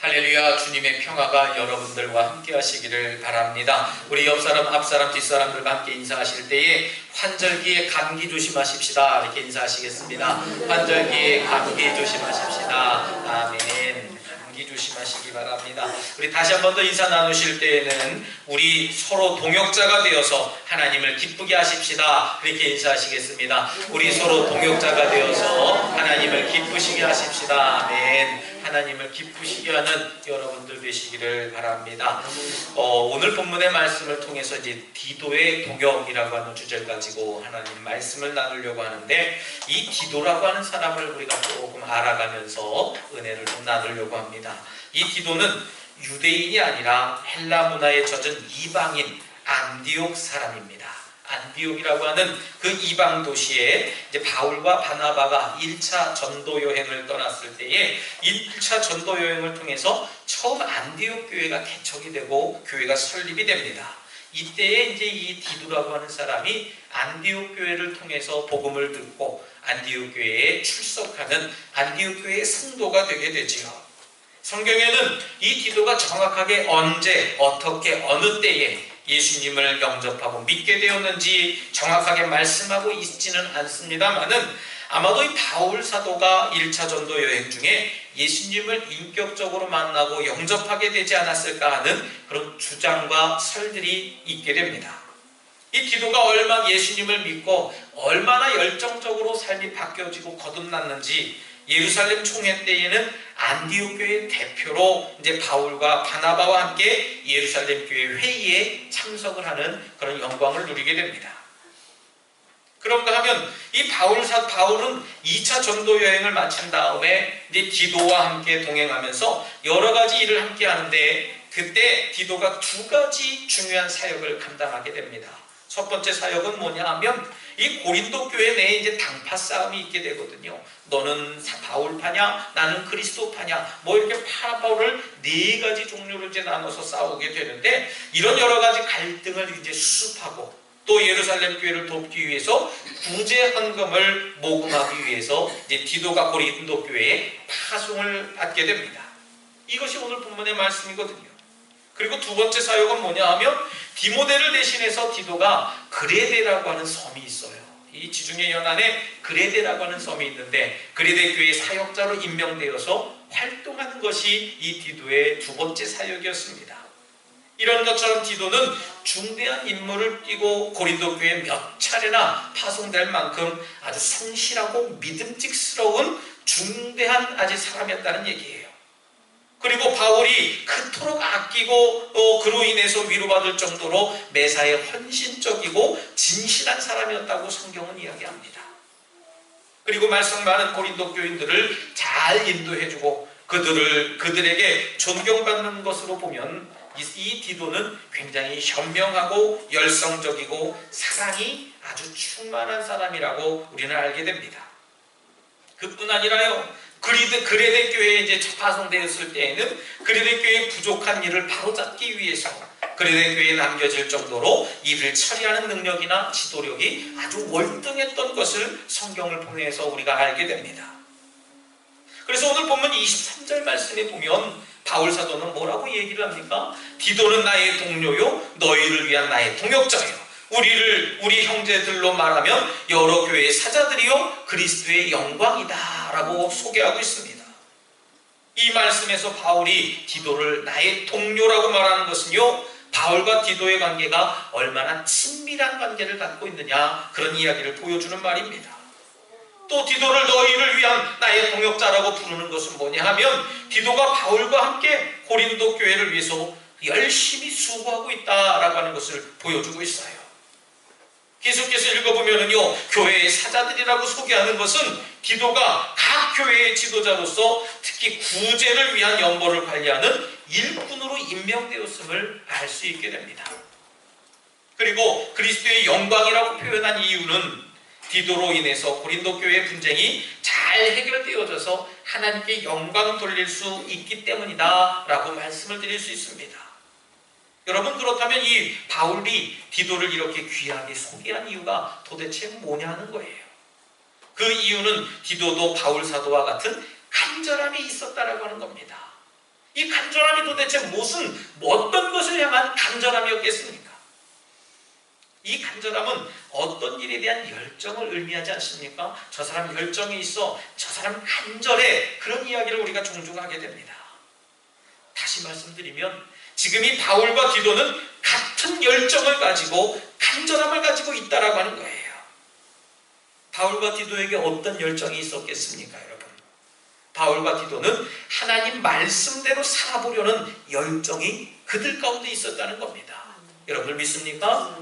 할렐루야. 주님의 평화가 여러분들과 함께 하시기를 바랍니다. 우리 옆사람, 앞사람, 뒷사람들과 함께 인사하실 때에 환절기에 감기 조심하십시다 이렇게 인사하시겠습니다. 환절기에 감기 조심하십시다. 아멘. 감기 조심하시기 바랍니다. 우리 다시 한 번 더 인사 나누실 때에는 우리 서로 동역자가 되어서 하나님을 기쁘게 하십시다 이렇게 인사하시겠습니다. 우리 서로 동역자가 되어서 하나님을 기쁘시게 하십시다. 아멘. 하나님을 기쁘시게 하는 여러분들 되시기를 바랍니다. 오늘 본문의 말씀을 통해서 이제 디도의 동역이라고 하는 주제를 가지고 하나님 말씀을 나누려고 하는데, 이 디도라고 하는 사람을 우리가 조금 알아가면서 은혜를 좀 나누려고 합니다. 이 디도는 유대인이 아니라 헬라 문화에 젖은 이방인 안디옥 사람입니다. 안디옥이라고 하는 그 이방 도시에 이제 바울과 바나바가 1차 전도 여행을 떠났을 때에 1차 전도 여행을 통해서 처음 안디옥 교회가 개척이 되고 교회가 설립이 됩니다. 이때에 이제 이 디도라고 하는 사람이 안디옥 교회를 통해서 복음을 듣고 안디옥 교회에 출석하는 안디옥 교회의 성도가 되게 되지요. 성경에는 이 디도가 정확하게 언제, 어떻게, 어느 때에 예수님을 영접하고 믿게 되었는지 정확하게 말씀하고 있지는 않습니다만은, 아마도 이 바울 사도가 1차 전도 여행 중에 예수님을 인격적으로 만나고 영접하게 되지 않았을까 하는 그런 주장과 설들이 있게 됩니다. 이 디도가 얼마나 예수님을 믿고 얼마나 열정적으로 삶이 바뀌어지고 거듭났는지 예루살렘 총회 때에는 안디옥 교회 대표로 이제 바울과 바나바와 함께 예루살렘 교회 회의에 참석을 하는 그런 영광을 누리게 됩니다. 그런가 하면 이 바울은 2차 전도 여행을 마친 다음에 이제 디도와 함께 동행하면서 여러 가지 일을 함께 하는데, 그때 디도가 두 가지 중요한 사역을 감당하게 됩니다. 첫 번째 사역은 뭐냐 하면 이 고린도 교회 내에 이제 당파 싸움이 있게 되거든요. 너는 바울파냐, 나는 그리스도파냐, 뭐 이렇게 바울을 네 가지 종류로 이제 나눠서 싸우게 되는데, 이런 여러 가지 갈등을 이제 수습하고 또 예루살렘 교회를 돕기 위해서 구제 헌금을 모금하기 위해서 이제 디도가 고린도 교회에 파송을 받게 됩니다. 이것이 오늘 본문의 말씀이거든요. 그리고 두 번째 사역은 뭐냐 하면 디모데를 대신해서 디도가 그레데라고 하는 섬이 있어요. 이 지중해 연안에 그레데라고 하는 섬이 있는데, 그레데 교회 사역자로 임명되어서 활동하는 것이 이 디도의 두 번째 사역이었습니다. 이런 것처럼 디도는 중대한 임무를 띠고 고린도 교회에 몇 차례나 파송될 만큼 아주 성실하고 믿음직스러운 중대한 아주 사람이었다는 얘기예요. 그리고 바울이 그토록 아끼고 또 그로 인해서 위로받을 정도로 매사에 헌신적이고 진실한 사람이었다고 성경은 이야기합니다. 그리고 말씀 많은 고린도 교인들을 잘 인도해주고 그들에게 존경받는 것으로 보면 이 디도는 굉장히 현명하고 열성적이고 사랑이 아주 충만한 사람이라고 우리는 알게 됩니다. 그뿐 아니라요, 그레데 교회에 이제 파송되었을 때에는 그레데 교회의 부족한 일을 바로잡기 위해서 그레데 교회에 남겨질 정도로 일을 처리하는 능력이나 지도력이 아주 월등했던 것을 성경을 통해서 우리가 알게 됩니다. 그래서 오늘 본문 23절 말씀에 보면 바울 사도는 뭐라고 얘기를 합니까? 디도는 나의 동료요, 너희를 위한 나의 동역자요. 우리 형제들로 말하면 여러 교회의 사자들이요 그리스도의 영광이다 라고 소개하고 있습니다. 이 말씀에서 바울이 디도를 나의 동료라고 말하는 것은요, 바울과 디도의 관계가 얼마나 친밀한 관계를 갖고 있느냐, 그런 이야기를 보여주는 말입니다. 또 디도를 너희를 위한 나의 동역자라고 부르는 것은 뭐냐 하면 디도가 바울과 함께 고린도 교회를 위해서 열심히 수고하고 있다라고 하는 것을 보여주고 있어요. 계속해서 읽어보면요, 교회의 사자들이라고 소개하는 것은 디도가 각 교회의 지도자로서 특히 구제를 위한 연보를 관리하는 일꾼으로 임명되었음을 알 수 있게 됩니다. 그리고 그리스도의 영광이라고 표현한 이유는 디도로 인해서 고린도 교회의 분쟁이 잘 해결되어져서 하나님께 영광 돌릴 수 있기 때문이다 라고 말씀을 드릴 수 있습니다. 여러분, 그렇다면 이 바울이 디도를 이렇게 귀하게 소개한 이유가 도대체 뭐냐는 거예요. 그 이유는 디도도 바울 사도와 같은 간절함이 있었다라고 하는 겁니다. 이 간절함이 도대체 어떤 것을 향한 간절함이었겠습니까? 이 간절함은 어떤 일에 대한 열정을 의미하지 않습니까? 저 사람 열정이 있어, 저 사람 간절해, 그런 이야기를 우리가 종종 하게 됩니다. 다시 말씀드리면 지금 이 바울과 디도는 같은 열정을 가지고 간절함을 가지고 있다라고 하는 거예요. 바울과 디도에게 어떤 열정이 있었겠습니까, 여러분? 바울과 디도는 하나님 말씀대로 살아보려는 열정이 그들 가운데 있었다는 겁니다. 여러분들 믿습니까?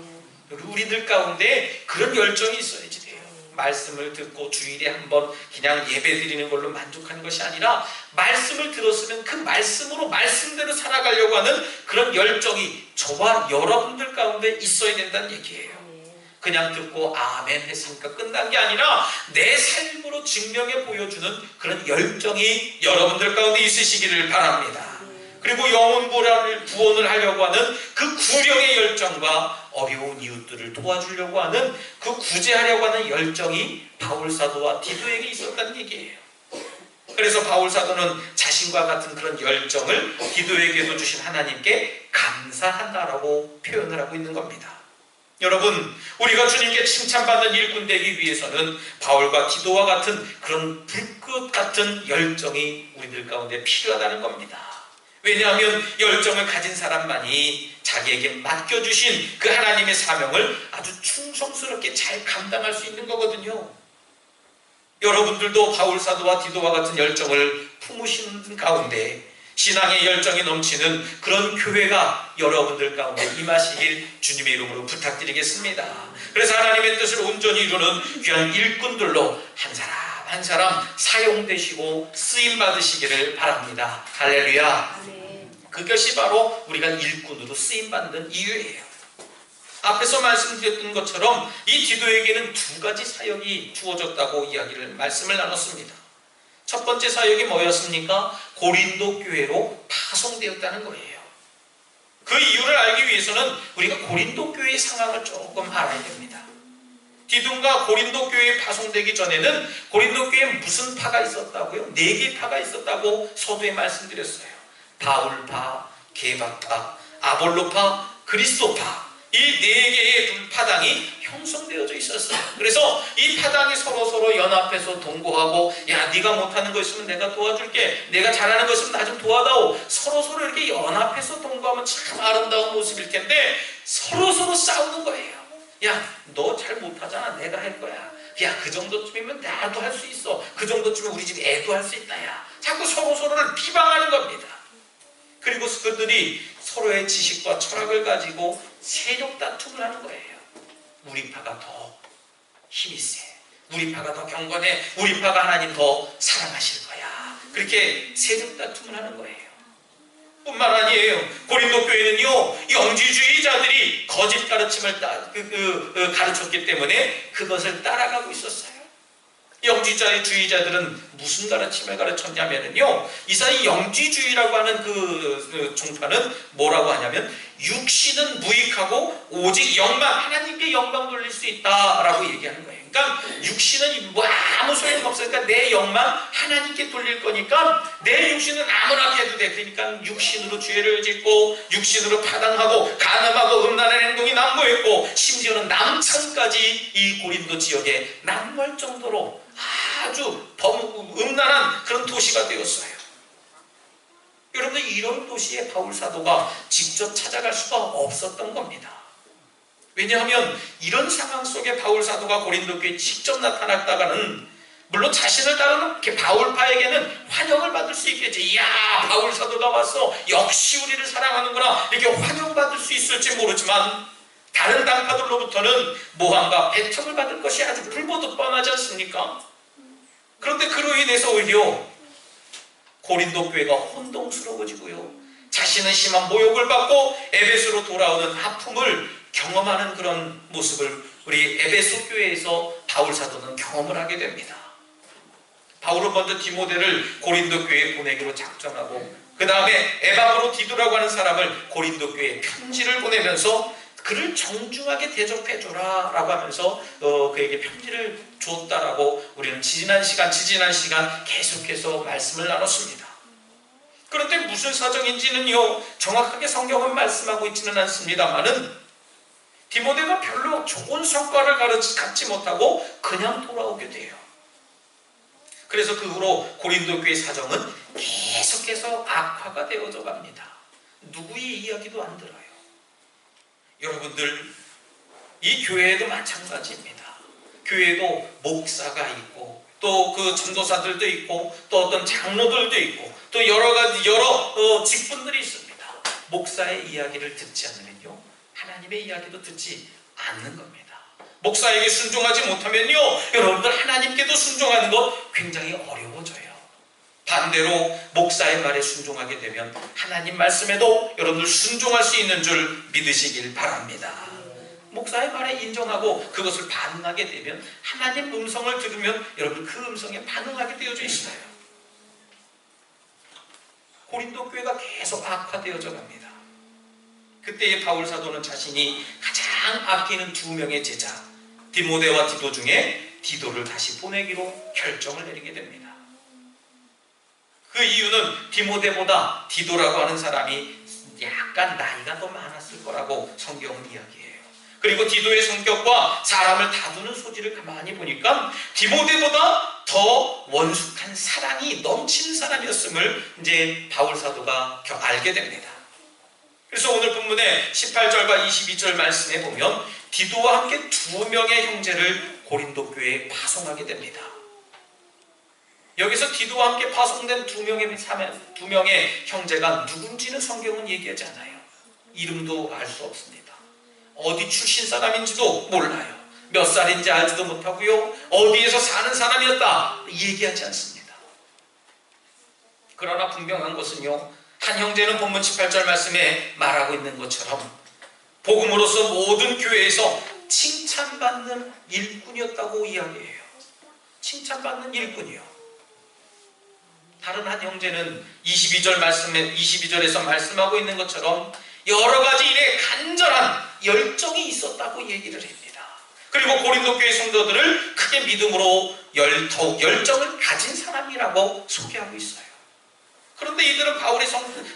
우리들 가운데 그런 열정이 있어야지 돼요. 말씀을 듣고 주일에 한번 그냥 예배 드리는 걸로 만족하는 것이 아니라 말씀을 들었으면 그 말씀으로 말씀대로 살아가려고 하는 그런 열정이 저와 여러분들 가운데 있어야 된다는 얘기예요. 그냥 듣고 아멘 했으니까 끝난 게 아니라 내 삶으로 증명해 보여주는 그런 열정이 여러분들 가운데 있으시기를 바랍니다. 그리고 영혼 구원을 하려고 하는 그 구령의 열정과 어려운 이웃들을 도와주려고 하는 그 구제하려고 하는 열정이 바울사도와 디도에게 있었다는 얘기예요. 그래서 바울사도는 자신과 같은 그런 열정을 디도에게도 주신 하나님께 감사한다라고 표현을 하고 있는 겁니다. 여러분, 우리가 주님께 칭찬받는 일꾼 되기 위해서는 바울과 디도와 같은 그런 불꽃 같은 열정이 우리들 가운데 필요하다는 겁니다. 왜냐하면 열정을 가진 사람만이 자기에게 맡겨주신 그 하나님의 사명을 아주 충성스럽게 잘 감당할 수 있는 거거든요. 여러분들도 바울사도와 디도와 같은 열정을 품으시는 가운데 신앙의 열정이 넘치는 그런 교회가 여러분들 가운데 임하시길 주님의 이름으로 부탁드리겠습니다. 그래서 하나님의 뜻을 온전히 이루는 귀한 일꾼들로 한 사람 한 사람 사용되시고 쓰임받으시기를 바랍니다. 할렐루야. 그것이 바로 우리가 일꾼으로 쓰임받는 이유예요. 앞에서 말씀드렸던 것처럼 이 디도에게는 두 가지 사역이 주어졌다고 말씀을 나눴습니다. 첫 번째 사역이 뭐였습니까? 고린도 교회로 파송되었다는 거예요. 그 이유를 알기 위해서는 우리가 고린도 교회의 상황을 조금 알아야 됩니다. 디도가 고린도 교회에 파송되기 전에는 고린도 교회에 무슨 파가 있었다고요? 4개의 파가 있었다고 서두에 말씀드렸어요. 바울파, 게바파, 아볼로파, 그리스도파, 이 4개의 파당이 형성되어져 있었어요. 그래서 이 파당이 서로 연합해서 동거하고, 야, 네가 못하는 거 있으면 내가 도와줄게, 내가 잘하는 거 있으면 나 좀 도와다오, 서로 이렇게 연합해서 동거하면 참 아름다운 모습일 텐데 서로 싸우는 거예요. 야, 너 잘 못하잖아, 내가 할 거야. 야, 그 정도쯤이면 나도 할 수 있어. 그 정도쯤이면 우리 집 애도 할 수 있다. 야, 자꾸 서로를 비방하는 겁니다. 그리고 그들이 서로의 지식과 철학을 가지고 세력 다툼을 하는 거예요. 우리 파가 더 힘이 세, 우리 파가 더 경건해, 우리 파가 하나님 더 사랑하실 거야. 그렇게 세력 다툼을 하는 거예요. 뿐만 아니에요. 고린도 교회는요, 영지주의자들이 거짓 가르침을 가르쳤기 때문에 그것을 따라가고 있었어요. 영지주의자들은 무슨 가르침을 가르쳤냐면요, 이 영지주의라고 하는 그 종파는 뭐라고 하냐면, 육신은 무익하고 오직 하나님께 영광 돌릴 수 있다라고 얘기하는 거예요. 그러니까 육신은 아무 소용이 없으니까 내 영광 하나님께 돌릴 거니까 내 육신은 아무나 해도 돼. 그러니까 육신으로 죄를 짓고 육신으로 파당하고 간음하고 음란한 행동이 난무했고, 심지어는 남창까지 이 고린도 지역에 난무할 정도로 아주 음란한 그런 도시가 되었어요. 여러분들, 이런 도시에 바울사도가 직접 찾아갈 수가 없었던 겁니다. 왜냐하면 이런 상황 속에 바울사도가 고린도 교회에 직접 나타났다가는 물론 자신을 따르는 바울파에게는 환영을 받을 수 있겠지. 이야, 바울사도가 왔어, 역시 우리를 사랑하는구나, 이렇게 환영받을 수 있을지 모르지만 다른 당파들로부터는 모함과 배척을 받을 것이 아주 불보듯 뻔하지 않습니까? 그런데 그로 인해서 오히려 고린도 교회가 혼동스러워지고요, 자신은 심한 모욕을 받고 에베소로 돌아오는 아픔을 경험하는 그런 모습을 우리 에베소 교회에서 바울사도는 경험을 하게 됩니다. 바울은 먼저 디모데를 고린도 교회에 보내기로 작정하고, 그 다음에 에바브로디도라고 하는 사람을 고린도 교회에 편지를 보내면서 그를 정중하게 대접해줘라 라고 하면서 그에게 편지를 줬다라고 우리는 지지난 시간 계속해서 말씀을 나눴습니다. 그런데 무슨 사정인지는요 정확하게 성경은 말씀하고 있지는 않습니다만은 디모데가 별로 좋은 성과를 갖지 못하고 그냥 돌아오게 돼요. 그래서 그 후로 고린도 교회 사정은 계속해서 악화가 되어져 갑니다. 누구의 이야기도 안 들어요. 여러분들, 이 교회에도 마찬가지입니다. 교회에도 목사가 있고 또 그 전도사들도 있고 또 어떤 장로들도 있고 또 여러 직분들이 있습니다. 목사의 이야기를 듣지 않으면요 하나님의 이야기도 듣지 않는 겁니다. 목사에게 순종하지 못하면요 여러분들 하나님께도 순종하는 것 굉장히 어려워져요. 반대로 목사의 말에 순종하게 되면 하나님 말씀에도 여러분들 순종할 수 있는 줄 믿으시길 바랍니다. 목사의 말에 인정하고 그것을 반응하게 되면 하나님 음성을 들으면 여러분 그 음성에 반응하게 되어져 있어요. 고린도 교회가 계속 악화되어져 갑니다. 그때의 바울 사도는 자신이 가장 아끼는 두 명의 제자 디모데와 디도 중에 디도를 다시 보내기로 결정을 내리게 됩니다. 그 이유는 디모데보다 디도라고 하는 사람이 약간 나이가 더 많았을 거라고 성경은 이야기해요. 그리고 디도의 성격과 사람을 다루는 소질을 가만히 보니까 디모데보다 더 원숙한 사랑이 넘치는 사람이었음을 이제 바울 사도가 알게 됩니다. 그래서 오늘 본문의 18절과 22절 말씀에 보면 디도와 함께 두 명의 형제를 고린도 교회에 파송하게 됩니다. 여기서 디도와 함께 파송된 두 명의 형제가 누군지는 성경은 얘기하지 않아요. 이름도 알 수 없습니다. 어디 출신 사람인지도 몰라요. 몇 살인지 알지도 못하고요. 어디에서 사는 사람이었다 얘기하지 않습니다. 그러나 분명한 것은요. 한 형제는 본문 18절 말씀에 말하고 있는 것처럼 복음으로서 모든 교회에서 칭찬받는 일꾼이었다고 이야기해요. 칭찬받는 일꾼이요. 다른 한 형제는 22절에서 말씀하고 있는 것처럼 여러 가지 일에 간절한 열정이 있었다고 얘기를 합니다. 그리고 고린도 교회 성도들을 크게 믿음으로 더욱 열정을 가진 사람이라고 소개하고 있어요. 그런데 이들은 바울이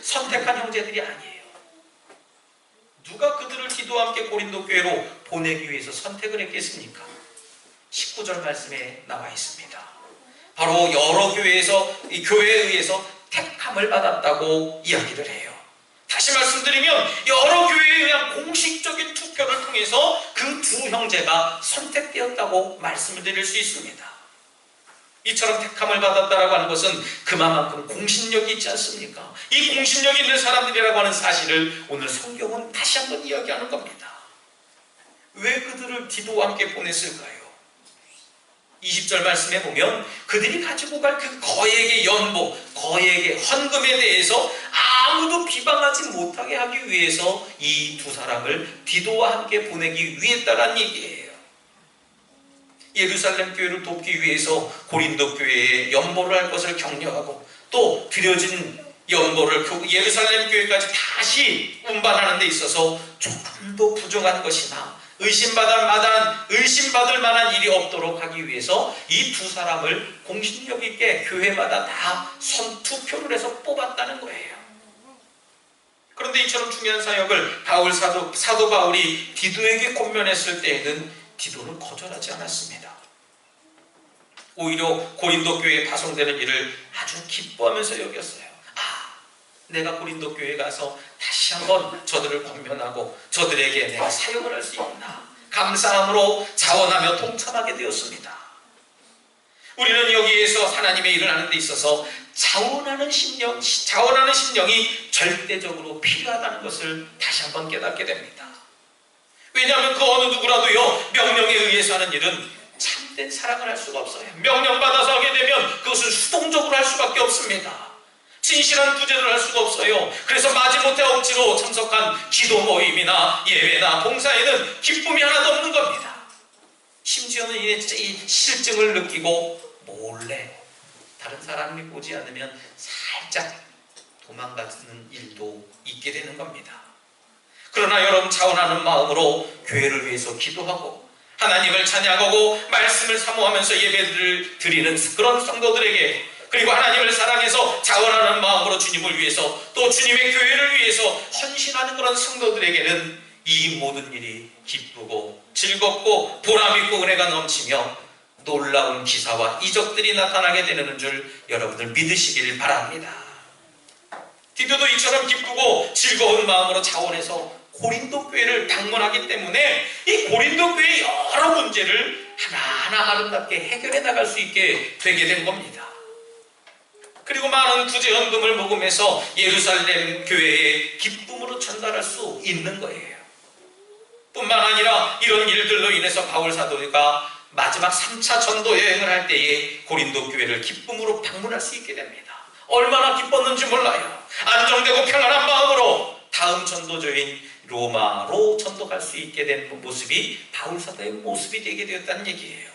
선택한 형제들이 아니에요. 누가 그들을 디도와 함께 고린도 교회로 보내기 위해서 선택을 했겠습니까? 19절 말씀에 나와 있습니다. 바로 여러 교회에서 이 교회에 의해서 택함을 받았다고 이야기를 해요. 다시 말씀드리면 여러 교회에 의한 공식적인 투표를 통해서 그 두 형제가 선택되었다고 말씀을 드릴 수 있습니다. 이처럼 택함을 받았다라고 하는 것은 그만큼 공신력이 있지 않습니까? 이 공신력이 있는 사람들이라고 하는 사실을 오늘 성경은 다시 한번 이야기하는 겁니다. 왜 그들을 디도와 함께 보냈을까요? 20절 말씀에 보면 그들이 가지고 갈 그 거액의 연보, 거액의 헌금에 대해서 아무도 비방하지 못하게 하기 위해서 이 두 사람을 디도와 함께 보내기 위했다라는 얘기예요. 예루살렘 교회를 돕기 위해서 고린도 교회에 연보를 할 것을 격려하고 또 드려진 연보를 예루살렘 교회까지 다시 운반하는 데 있어서 조금 더 부족한 것이나 의심받을 만한 일이 없도록 하기 위해서 이 두 사람을 공신력 있게 교회마다 다 선투표를 해서 뽑았다는 거예요. 그런데 이처럼 중요한 사역을 사도 바울이 디도에게 권면했을 때에는 디도는 거절하지 않았습니다. 오히려 고린도 교회에 파송되는 일을 아주 기뻐하면서 여겼어요. 내가 고린도 교회에 가서 다시 한번 저들을 권면하고 저들에게 내가 사역을 할 수 있구나. 감사함으로 자원하며 동참하게 되었습니다. 우리는 여기에서 하나님의 일을 하는 데 있어서 자원하는 심령이 절대적으로 필요하다는 것을 다시 한번 깨닫게 됩니다. 왜냐하면 그 어느 누구라도요 명령에 의해서 하는 일은 참된 사랑을 할 수가 없어요. 명령받아서 하게 되면 그것은 수동적으로 할 수밖에 없습니다. 진실한 구제를 할 수가 없어요. 그래서 마지못해 억지로 참석한 기도 모임이나 예배나 봉사에는 기쁨이 하나도 없는 겁니다. 심지어는 이 실증을 느끼고 몰래 다른 사람이 보지 않으면 살짝 도망가는 일도 있게 되는 겁니다. 그러나 여러분 자원하는 마음으로 교회를 위해서 기도하고 하나님을 찬양하고 말씀을 사모하면서 예배를 드리는 그런 성도들에게 그리고 하나님을 사랑해서 자원하는 마음으로 주님을 위해서 또 주님의 교회를 위해서 헌신하는 그런 성도들에게는 이 모든 일이 기쁘고 즐겁고 보람있고 은혜가 넘치며 놀라운 기사와 이적들이 나타나게 되는 줄 여러분들 믿으시길 바랍니다. 디도도 이처럼 기쁘고 즐거운 마음으로 자원해서 고린도 교회를 방문하기 때문에 이 고린도 교회의 여러 문제를 하나하나 아름답게 해결해 나갈 수 있게 되게 된 겁니다. 그리고 많은 구제 헌금을 모금해서 예루살렘 교회에 기쁨으로 전달할 수 있는 거예요. 뿐만 아니라 이런 일들로 인해서 바울 사도가 마지막 3차 전도 여행을 할 때에 고린도 교회를 기쁨으로 방문할 수 있게 됩니다. 얼마나 기뻤는지 몰라요. 안정되고 평안한 마음으로 다음 전도조인 로마로 전도갈 수 있게 된 모습이 바울 사도의 모습이 되게 되었다는 얘기예요.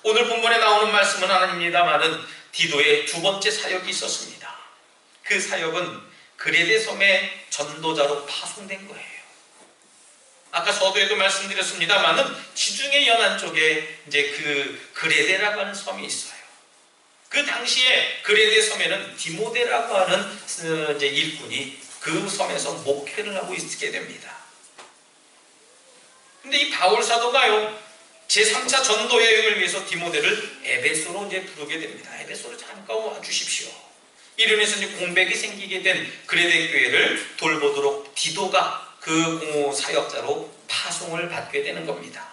오늘 본문에 나오는 말씀은 아닙니다만은 디도의 두 번째 사역이 있었습니다. 그 사역은 그레데 섬의 전도자로 파송된 거예요. 아까 서두에도 말씀드렸습니다만은 지중해 연안 쪽에 이제 그 그레데라고 하는 섬이 있어요. 그 당시에 그레데 섬에는 디모데라고 하는 이제 일꾼이 그 섬에서 목회를 하고 있게 됩니다. 근데 이 바울 사도가요, 제3차 전도 여행을 위해서 디모데를 에베소로 이제 부르게 됩니다. 에베소로 잠깐 와 주십시오. 이러면서 이제 공백이 생기게 된 그레데 교회를 돌보도록 디도가 그 공호 사역자로 파송을 받게 되는 겁니다.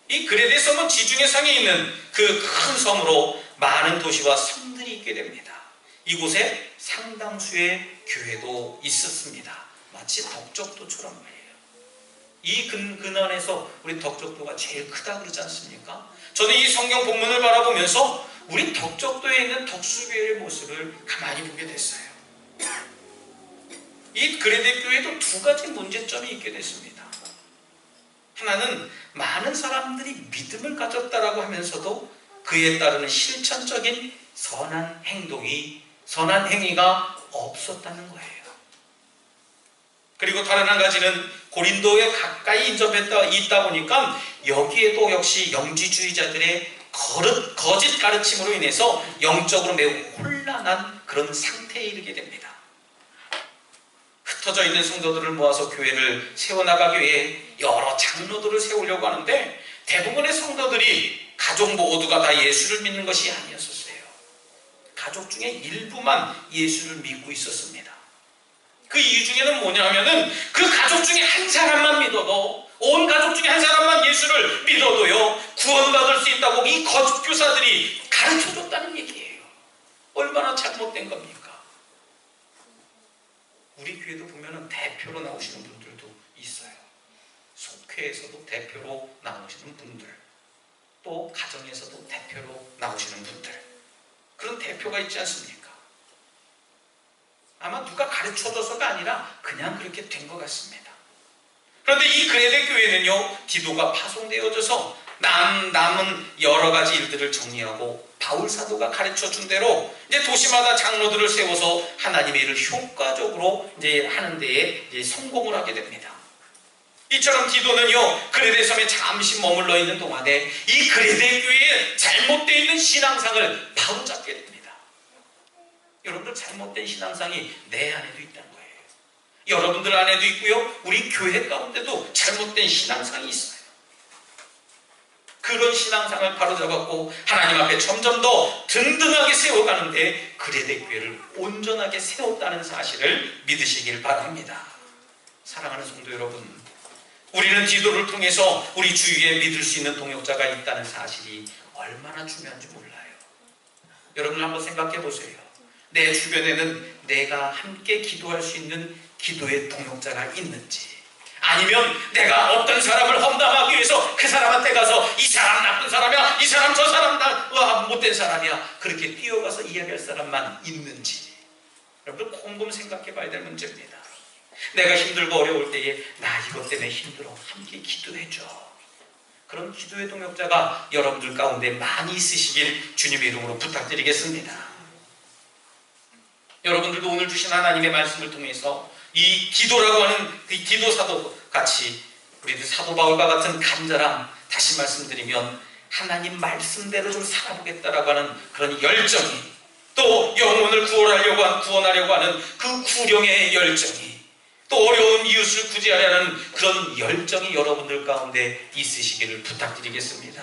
이 그레데 섬은 지중해 상에 있는 그 큰 섬으로 많은 도시와 섬들이 있게 됩니다. 이곳에 상당수의 교회도 있었습니다. 마치 덕적도처럼 말이에요. 이 근원에서 우리 덕적도가 제일 크다 그러지 않습니까? 저는 이 성경 본문을 바라보면서 우리 덕적도에 있는 덕수교회의 모습을 가만히 보게 됐어요. 이 그레데 교회도 두 가지 문제점이 있게 됐습니다. 하나는 많은 사람들이 믿음을 가졌다라고 하면서도 그에 따르는 실천적인 선한 행위가 없었다는 거예요. 그리고 다른 한 가지는 고린도에 가까이 있다 보니까 여기에도 역시 영지주의자들의 거짓 가르침으로 인해서 영적으로 매우 혼란한 그런 상태에 이르게 됩니다. 흩어져 있는 성도들을 모아서 교회를 세워나가기 위해 여러 장로들을 세우려고 하는데 대부분의 성도들이 가족 모두가 다 예수를 믿는 것이 아니었었어요. 가족 중에 일부만 예수를 믿고 있었습니다. 그 이유 중에는 뭐냐면은 그 가족 중에 한 사람만 믿어도, 온 가족 중에 한 사람만 예수를 믿어도요 구원받을 수 있다고 이 거짓 교사들이 가르쳐줬다는 얘기예요. 얼마나 잘못된 겁니까? 우리 교회도 보면은 대표로 나오시는 분들도 있어요. 속회에서도 대표로 나오시는 분들, 또 가정에서도 대표로 나오시는 분들, 그런 대표가 있지 않습니까? 아마 누가 가르쳐줘서가 아니라 그냥 그렇게 된 것 같습니다. 그런데 이 그레데 교회는요, 디도가 파송되어져서 남은 여러 가지 일들을 정리하고 바울 사도가 가르쳐준 대로 이제 도시마다 장로들을 세워서 하나님의 일을 효과적으로 이제 하는 데에 이제 성공을 하게 됩니다. 이처럼 디도는요, 그레데 섬에 잠시 머물러 있는 동안에 이 그레데 교회의 잘못되어 있는 신앙상을 바로잡게 됩니다. 여러분들, 잘못된 신앙상이 내 안에도 있다는 거예요. 여러분들 안에도 있고요, 우리 교회 가운데도 잘못된 신앙상이 있어요. 그런 신앙상을 바로잡았고 하나님 앞에 점점 더 든든하게 세워가는데 그레데 교회를 온전하게 세웠다는 사실을 믿으시길 바랍니다. 사랑하는 성도 여러분, 우리는 디도를 통해서 우리 주위에 믿을 수 있는 동역자가 있다는 사실이 얼마나 중요한지 몰라요. 여러분 한번 생각해 보세요. 내 주변에는 내가 함께 기도할 수 있는 기도의 동역자가 있는지, 아니면 내가 어떤 사람을 험담하기 위해서 그 사람한테 가서 이 사람 나쁜 사람이야, 이 사람 저 사람 못된 사람이야, 그렇게 뛰어가서 이야기할 사람만 있는지, 여러분들 곰곰 생각해 봐야 될 문제입니다. 내가 힘들고 어려울 때에 나 이것 때문에 힘들어, 함께 기도해줘. 그런 기도의 동역자가 여러분들 가운데 많이 있으시길 주님의 이름으로 부탁드리겠습니다. 여러분들도 오늘 주신 하나님의 말씀을 통해서 이 기도라고 하는 그 기도 사도 같이 우리들 사도 바울과 같은 간절함, 다시 말씀드리면 하나님 말씀대로 좀 살아보겠다라고 하는 그런 열정이, 또 영혼을 구원하려고 하는 그 구령의 열정이, 또 어려운 이웃을 구제하려는 그런 열정이 여러분들 가운데 있으시기를 부탁드리겠습니다.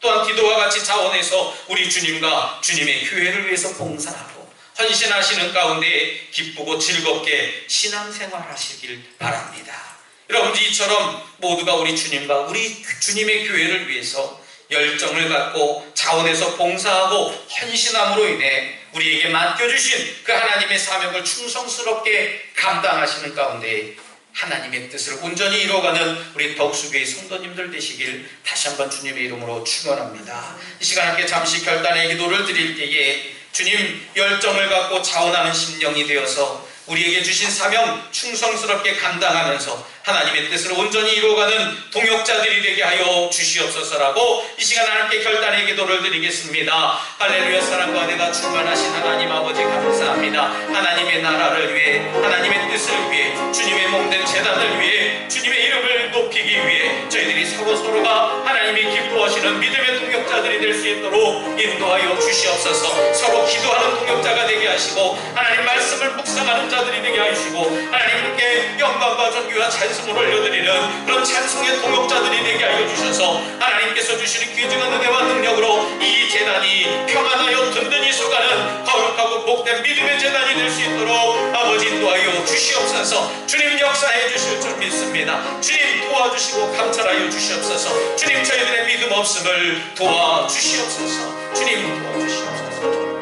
또한 기도와 같이 자원해서 우리 주님과 주님의 교회를 위해서 봉사하고 헌신하시는 가운데 기쁘고 즐겁게 신앙생활 하시길 바랍니다. 여러분들 이처럼 모두가 우리 주님과 우리 주님의 교회를 위해서 열정을 갖고 자원해서 봉사하고 헌신함으로 인해 우리에게 맡겨주신 그 하나님의 사명을 충성스럽게 감당하시는 가운데 하나님의 뜻을 온전히 이루어가는 우리 덕수교회 성도님들 되시길 다시 한번 주님의 이름으로 축원합니다. 이 시간 함께 잠시 결단의 기도를 드릴 때에 주님 열정을 갖고 자원하는 심령이 되어서 우리에게 주신 사명 충성스럽게 감당하면서 하나님의 뜻을 온전히 이루어가는 동역자들이 되게 하여 주시옵소서라고 이 시간 함께 결단의 기도를 드리겠습니다. 할렐루야. 사랑과 은혜가 충만하신 하나님 아버지 감사합니다. 하나님의 나라를 위해, 하나님의 뜻을 위해, 주님의 몸된 제단을 위해, 주님의 이름을 높이기 위해 저희들이 서로가 하나님이 기뻐하시는 믿음의 동역자들이 될 수 있도록 인도하여 주시옵소서. 서로 기도하는 동역자가 되게 하시고 하나님 말씀을 묵상하는 자들이 되게 하시고 하나님께 영광과 존귀와 찬송을 올려드리는 그런 찬송의 동역자들이 되게 하여 주셔서 하나님께서 주시는 귀중한 은혜와 능력으로 이 제단이 평안하여 든든히 서가는 거룩하고 복된 믿음의 제단이 될 수 있도록 아버지 인도하여 주시옵소서. 주님 역사해 주실 줄 믿습니다. 주님 도와주시고 감찰하여 주시옵소서. 주님 저희들의 믿음 없음을 도와주시옵소서. 주님 도와주시옵소서.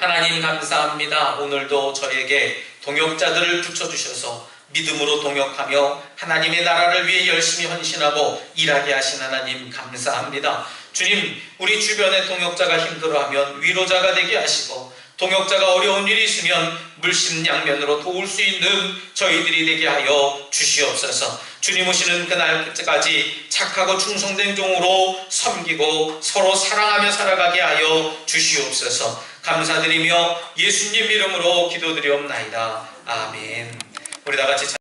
하나님 감사합니다. 오늘도 저에게 동역자들을 붙여주셔서 믿음으로 동역하며 하나님의 나라를 위해 열심히 헌신하고 일하게 하신 하나님 감사합니다. 주님, 우리 주변의 동역자가 힘들어하면 위로자가 되게 하시고 동역자가 어려운 일이 있으면 물심양면으로 도울 수 있는 저희들이 되게 하여 주시옵소서. 주님 오시는 그날까지 착하고 충성된 종으로 섬기고 서로 사랑하며 살아가게 하여 주시옵소서. 감사드리며 예수님 이름으로 기도드리옵나이다. 아멘. 우리 다 같이